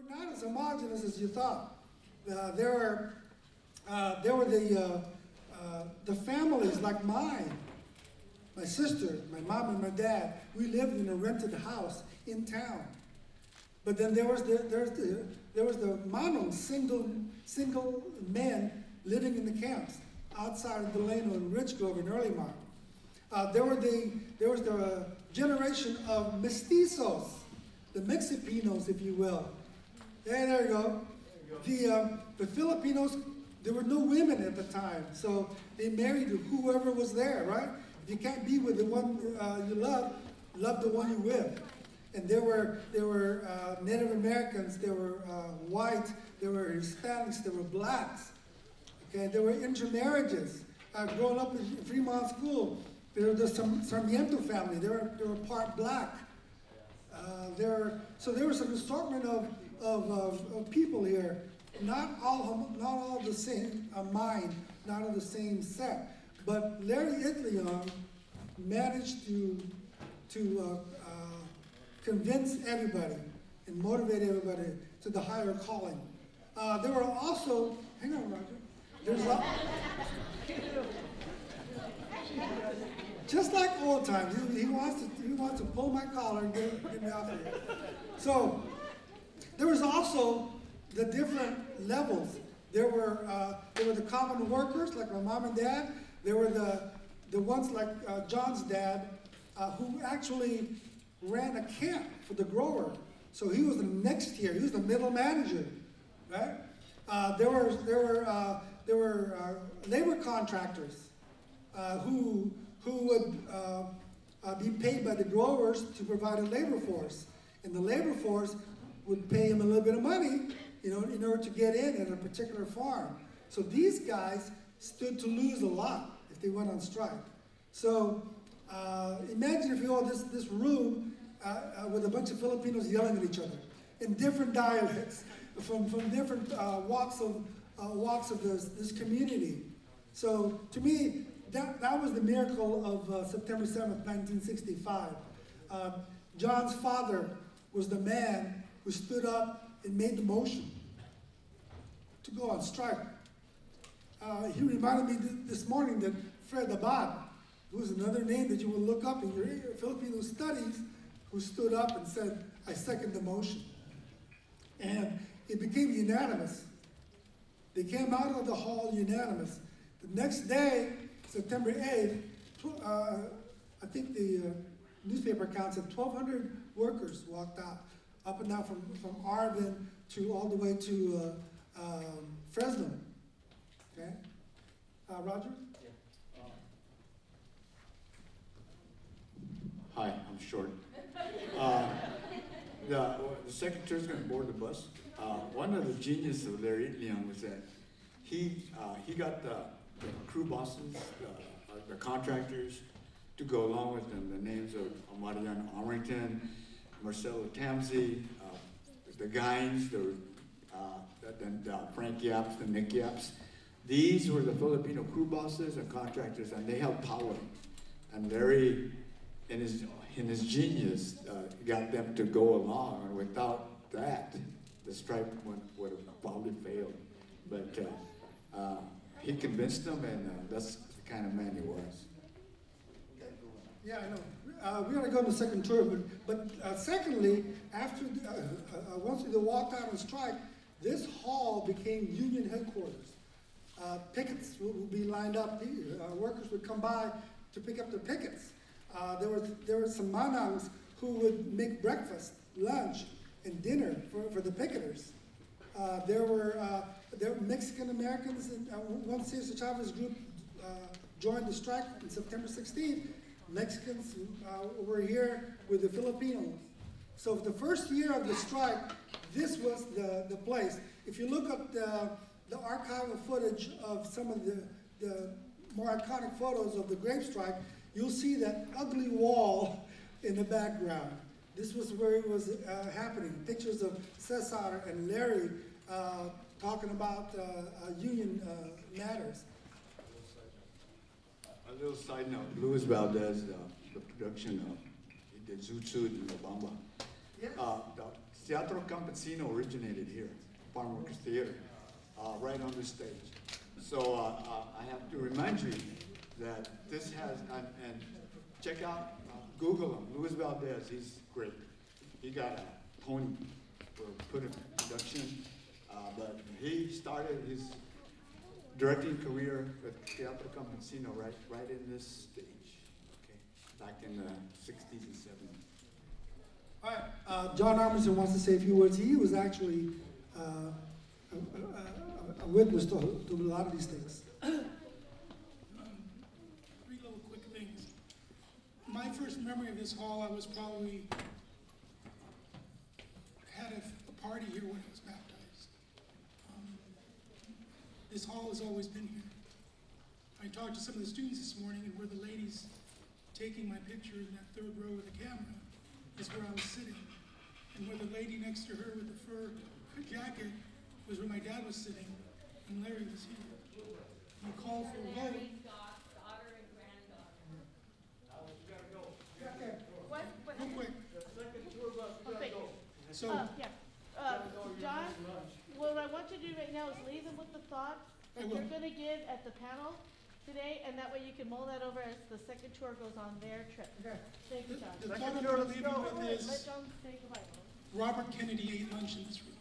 were not as homogenous as you thought. There were the families like mine, my sister, my mom and my dad. We lived in a rented house in town. But then there was the mono, single men living in the camps outside of Delano and Ridge Grove and Earlymont. There was the generation of mestizos, the Mexicanos, if you will. Yeah, there you go. The Filipinos, there were no women at the time, so they married whoever was there, right? If you can't be with the one you love the one you with. And there were Native Americans, there were white, there were Hispanics, there were blacks. Okay, there were intermarriages. Growing up in Fremont School, there was the Sarmiento family. They were part black. So there was an assortment of people here. Not all the same mind, not of the same set. But Larry Itliong managed to convince everybody and motivate everybody to the higher calling. There were also, hang on, Roger. Just like old times, he wants to pull my collar and get me off of here. So there was also the different levels. There were the common workers like my mom and dad. There were the ones like John's dad, who actually ran a camp for the grower. So he was the next tier. He was the middle manager, right? There were labor contractors who would be paid by the growers to provide a labor force, and the labor force would pay him a little bit of money, in order to get in at a particular farm. So these guys stood to lose a lot if they went on strike. So imagine if you all this room with a bunch of Filipinos yelling at each other in different dialects from different walks of this community. So to me, that was the miracle of September 7th, 1965. John's father was the man who stood up and made the motion to go on strike. He reminded me this morning that Fred Abad, who is another name that you will look up in your Filipino studies, who stood up and said, "I second the motion." And it became unanimous. They came out of the hall unanimous. The next day, September 8th, I think the newspaper accounts of 1,200 workers walked out, up and down from Arvin to all the way to Fresno. Okay? Roger? Yeah. Hi, I'm short. The secretary's going to board the bus. One of the geniuses of Larry Itliong was that he got the crew bosses, the contractors, to go along with them. The names of Mariano Arrington, Marcelo Tamsi, the Gaines, then Frank Yaps, the Nick Yaps. These were the Filipino crew bosses and contractors, and they held power. And Larry, in his genius, got them to go along. And without that, the strike would have probably failed. But he convinced them, and that's the kind of man he was. Yeah, I know. We're going to go on the second tour, but secondly, after once we walked out on strike, this hall became union headquarters. Pickets would be lined up. Workers would come by to pick up their pickets. There were some manangs who would make breakfast, lunch, and dinner for the picketers. There were Mexican Americans, and once Cesar Chavez group joined the strike on September 16th, Mexicans were here with the Filipinos. So for the first year of the strike, this was the place. If you look at the archival footage of some of the more iconic photos of the grape strike, you'll see that ugly wall in the background. This was where it was happening. Pictures of Cesar and Larry talking about union matters. A little side note, Luis Valdez, the production of, he did Zoot Suit and La Bamba. Yeah. Teatro Campesino originated here, Farm Workers Theater, right on this stage. So I have to remind you that this has, and check out, Google him, Luis Valdez, he's great. He got a Tony for putting production, but he started his directing career with Teatro Campesino right in this stage, okay, back in the 60s and 70s. All right, John Armisen wants to say a few words. He was actually a witness to a lot of these things. Three little quick things. My first memory of this hall, I was probably had a party here when I was baptized. This hall has always been here. I talked to some of the students this morning, and where the ladies taking my picture in that third row with the camera is where I was sitting. And where the lady next to her with the fur jacket was where my dad was sitting, and Larry was here. You call for a vote. Larry's daughter and granddaughter. What? Real quick. Okay. So, John, what I want you to do right now is leave them with the thought that I will. you're gonna give at the panel today, and that way you can mull that over as the second tour goes on their trip. Okay. Thank you, John. the thought I'm gonna leave you with Let is, John say goodbye. Robert Kennedy ate lunch in this room.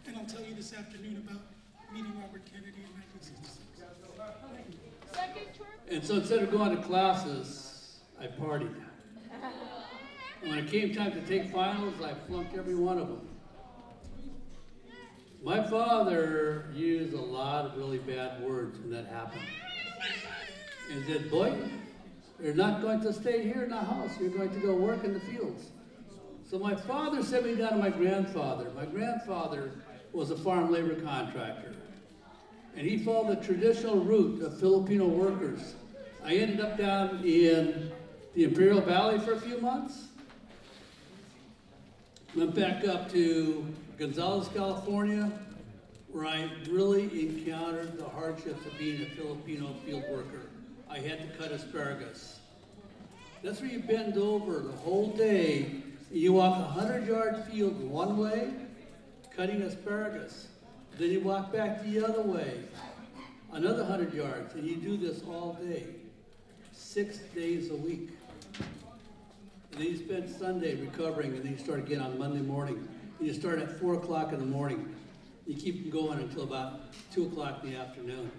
And I'll tell you this afternoon about meeting Robert Kennedy in 1966. Second tour? And so instead of going to classes, I partied. And when it came time to take finals, I flunked every one of them. My father used a lot of really bad words when that happened. And said, boy, you're not going to stay here in the house. You're going to go work in the fields. So my father sent me down to my grandfather. My grandfather was a farm labor contractor. And he followed the traditional route of Filipino workers. I ended up down in the Imperial Valley for a few months. Went back up to Gonzales, California, where I really encountered the hardships of being a Filipino field worker. I had to cut asparagus. That's where you bend over the whole day. You walk a 100-yard field one way, cutting asparagus. Then you walk back the other way, another 100 yards, and you do this all day, 6 days a week. And then you spend Sunday recovering, and then you start again on Monday morning. And you start at 4 o'clock in the morning. You keep going until about 2 o'clock in the afternoon.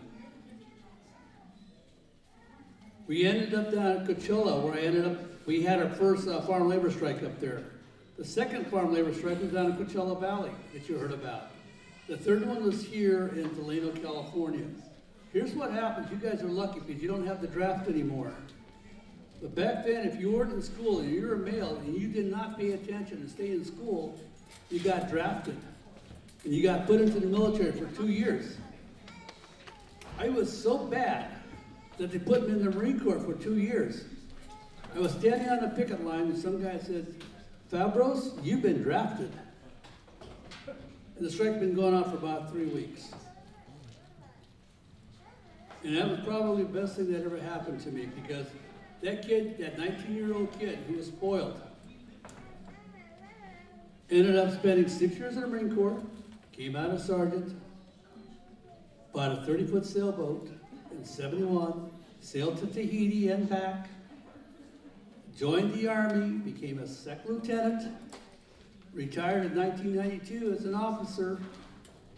We ended up down at Coachella, where we had our first farm labor strike up there. The second farm labor strike was down in Coachella Valley that you heard about. The third one was here in Delano, California. Here's what happens. You guys are lucky because you don't have the draft anymore. But back then, if you weren't in school and you were a male and you did not pay attention and stay in school, you got drafted. And you got put into the military for 2 years. I was so bad that they put me in the Marine Corps for 2 years. I was standing on the picket line and some guy said, Fabros, you've been drafted. And the strike's been going on for about 3 weeks. And that was probably the best thing that ever happened to me because that kid, that 19-year-old kid who was spoiled, ended up spending 6 years in the Marine Corps, came out as sergeant, bought a 30-foot sailboat in '71, sailed to Tahiti and back, joined the Army, became a second lieutenant, retired in 1992 as an officer,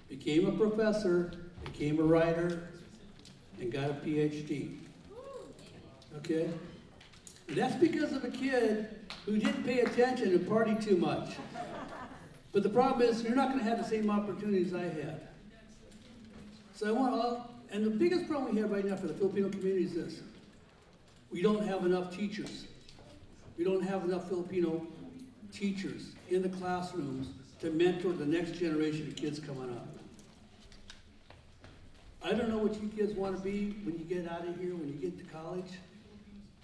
became a professor, became a writer, and got a PhD. Okay? And that's because of a kid who didn't pay attention and partied too much. But the problem is, you're not going to have the same opportunities I had. So I want all, and the biggest problem we have right now for the Filipino community is this. We don't have enough teachers. We don't have enough Filipino teachers in the classrooms to mentor the next generation of kids coming up. I don't know what you kids want to be when you get out of here, when you get to college,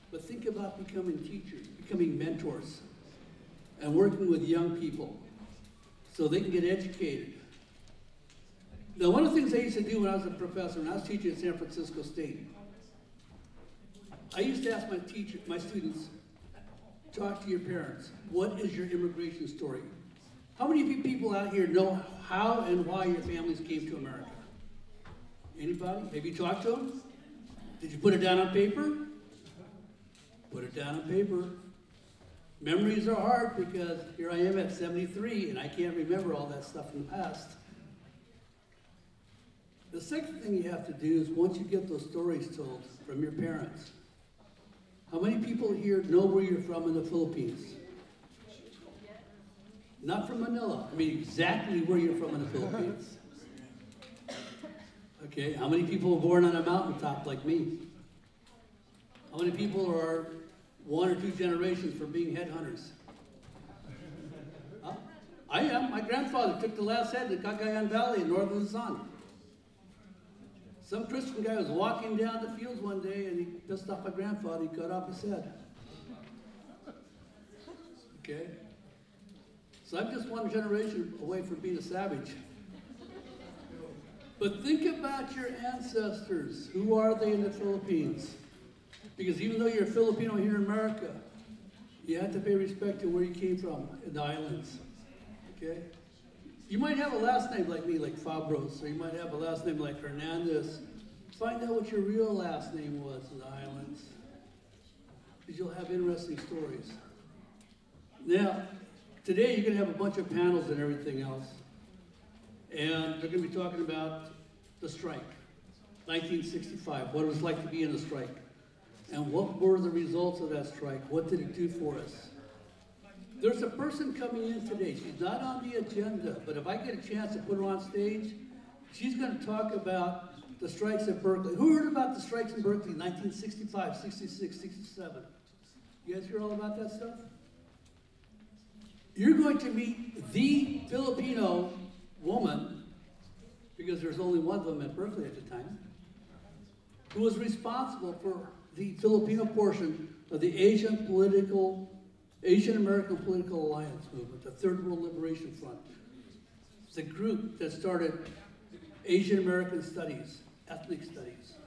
but think about becoming teachers, becoming mentors, and working with young people so they can get educated. Now, one of the things I used to do when I was a professor, when I was teaching at San Francisco State, I used to ask my students, talk to your parents. What is your immigration story? How many of you people out here know how and why your families came to America? Anybody? Have you talked to them? Did you put it down on paper? Put it down on paper. Memories are hard because here I am at 73 and I can't remember all that stuff in the past. The second thing you have to do is once you get those stories told from your parents, how many people here know where you're from in the Philippines? Not from Manila. I mean exactly where you're from in the Philippines. Okay, how many people were born on a mountaintop like me? How many people are 1 or 2 generations from being headhunters? Huh? I am. My grandfather took the last head in the Cagayan Valley in northern Luzon. Some Christian guy was walking down the fields one day and he pissed off my grandfather. He cut off his head. Okay? So I'm just 1 generation away from being a savage. But think about your ancestors. Who are they in the Philippines? Because even though you're a Filipino here in America, you have to pay respect to where you came from in the islands. Okay? You might have a last name like me, like Fabros, or you might have a last name like Hernandez. Find out what your real last name was in the islands, because you'll have interesting stories. Now, today you're going to have a bunch of panels and everything else, and they're going to be talking about the strike, 1965, what it was like to be in a strike, and what were the results of that strike, what did it do for us. There's a person coming in today. She's not on the agenda, but if I get a chance to put her on stage, she's going to talk about the strikes at Berkeley. Who heard about the strikes in Berkeley, 1965, 66, 67? You guys hear all about that stuff? You're going to meet the Filipino woman, because there's only one of them at Berkeley at the time, who was responsible for the Filipino portion of the Asian American Political Alliance Movement, the Third World Liberation Front. It's a group that started Asian American Studies, ethnic studies.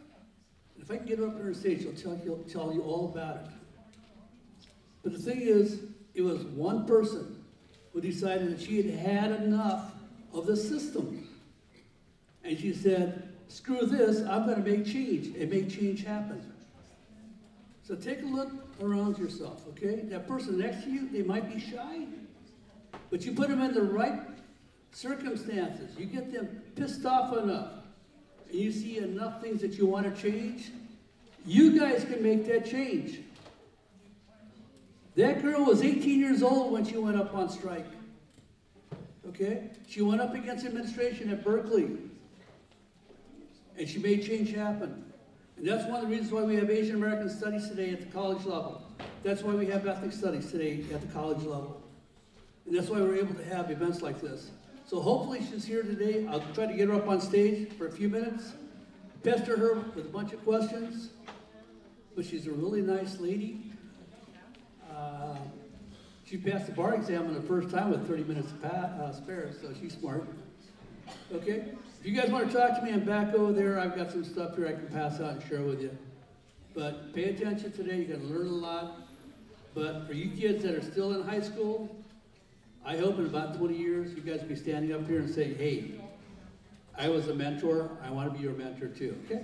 And if I can get her up here on stage, she'll tell you all about it. But the thing is, it was one person who decided that she had had enough of the system. And she said, screw this, I'm going to make change, and make change happen. So take a look around yourself, okay? That person next to you, they might be shy, but you put them in the right circumstances. You get them pissed off enough, and you see enough things that you want to change, you guys can make that change. That girl was 18 years old when she went up on strike, okay? She went up against administration at Berkeley, and she made change happen. And that's one of the reasons why we have Asian American Studies today at the college level. That's why we have ethnic studies today at the college level. And that's why we're able to have events like this. So hopefully she's here today. I'll try to get her up on stage for a few minutes, pester her with a bunch of questions. But she's a really nice lady. She passed the bar exam on the first time with 30 minutes spare, so she's smart. Okay? If you guys want to talk to me, I'm back over there. I've got some stuff here I can pass out and share with you. But pay attention today. You're going to learn a lot. But for you kids that are still in high school, I hope in about 20 years you guys will be standing up here and saying, hey, I was a mentor. I want to be your mentor too. Okay?